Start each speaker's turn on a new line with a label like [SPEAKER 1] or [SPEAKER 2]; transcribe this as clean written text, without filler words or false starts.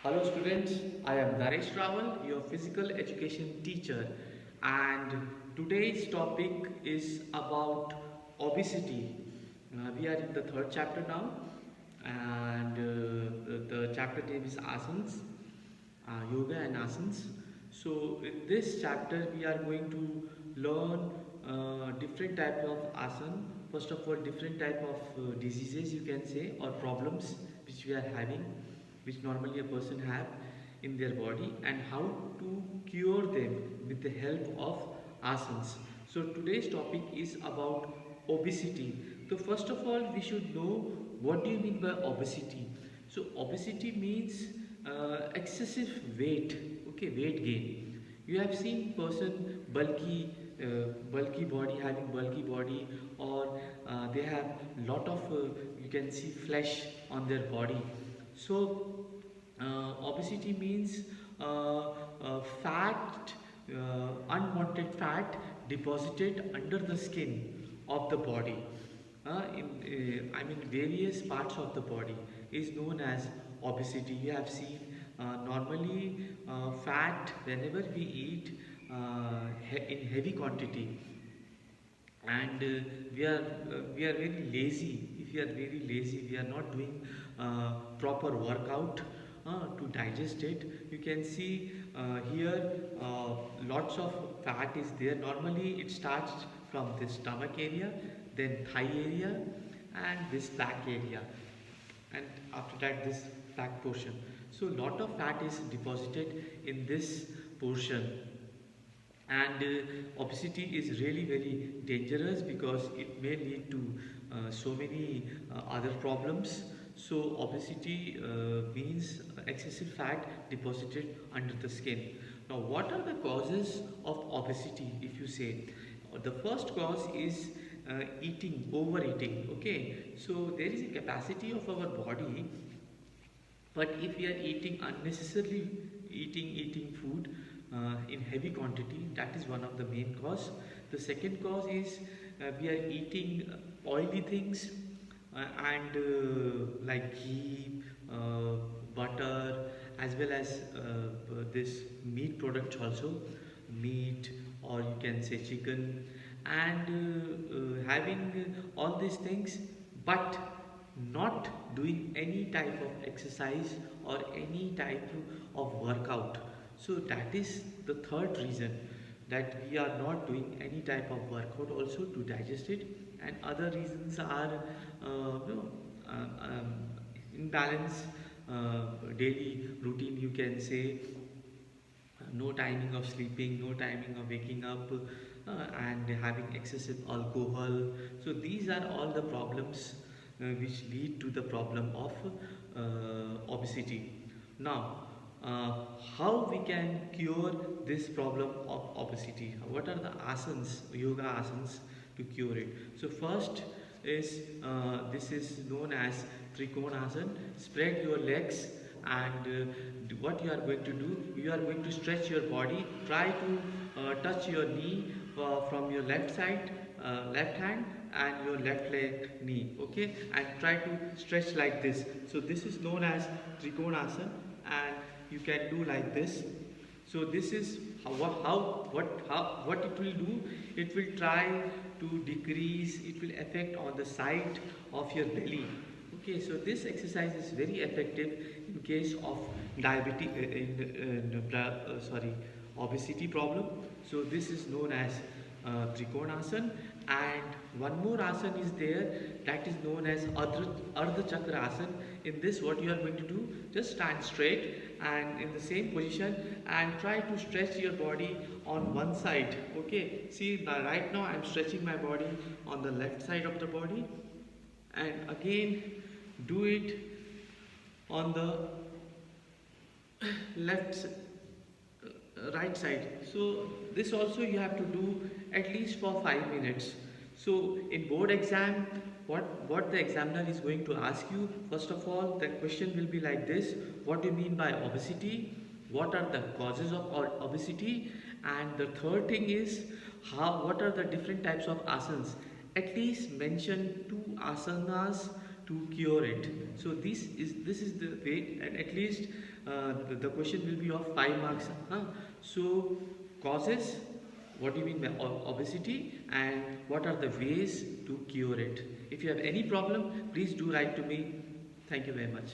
[SPEAKER 1] Hello students, I am Naresh Rawal, your physical education teacher, and today's topic is about obesity. We are in the third chapter now, and the chapter name is asanas, yoga and asanas. So in this chapter we are going to learn different type of asana. First of all, different type of diseases you can say or problems which we are having, which normally a person have in their body, and how to cure them with the help of asanas. So today's topic is about obesity. So first of all, we should know what do you mean by obesity. So obesity means excessive weight, okay, weight gain. You have seen person bulky body, having bulky body, or they have lot of you can see flesh on their body. So obesity means fat, unwanted fat deposited under the skin of the body. I mean, various parts of the body is known as obesity. You have seen normally fat whenever we eat in heavy quantity, and we are very lazy. If we are very lazy, we are not doing proper workout to digest it. You can see here lots of fat is there. Normally it starts from the stomach area, then thigh area, and this back area, and after that this back portion. So lot of fat is deposited in this portion, and obesity is really very dangerous because it may lead to so many other problems. So obesity means excessive fat deposited under the skin. Now what are the causes of obesity? If you say the first cause is overeating, okay. So there is a capacity of our body, but if we are eating unnecessarily, eating food in heavy quantity, that is one of the main cause. The second cause is we are eating oily things, and like ghee, butter, as well as this meat products also, meat, or you can say chicken, and having all these things, but not doing any type of exercise or any type of workout. So that is the third reason, that we are not doing any type of workout also to digest it. And other reasons are imbalance daily routine, you can say, no timing of sleeping, no timing of waking up, and having excessive alcohol. So these are all the problems which lead to the problem of obesity. Now, how we can cure this problem of obesity? What are the asanas, yoga asanas, to cure it? So first is this is known as trikonasana. Spread your legs, and what you are going to do, you are going to stretch your body. Try to touch your knee from your left side, left hand, and your left leg knee, okay, and try to stretch like this. So this is known as trikonasana, and you can do like this. So this is what it will do. It will try to decrease, it will affect on the side of your belly. Okay, so this exercise is very effective in case of diabetes, sorry, obesity problem. So this is known as Trikonasana, and one more asana is there, that is known as Ardha Chakra Asana. In this, what you are going to do, just stand straight and in the same position, and try to stretch your body on one side. Okay, see right now I am stretching my body on the left side of the body, and again do it on the left right side. So this also you have to do at least for 5 minutes. So in board exam, what the examiner is going to ask you, first of all the question will be like this: what do you mean by obesity, what are the causes of obesity, and the third thing is what are the different types of asanas. At least mention two asanas to cure it. So this is the way, and at least the question will be of 5 marks. Huh? So causes, what do you mean by obesity, and what are the ways to cure it? If you have any problem, please do write to me. Thank you very much.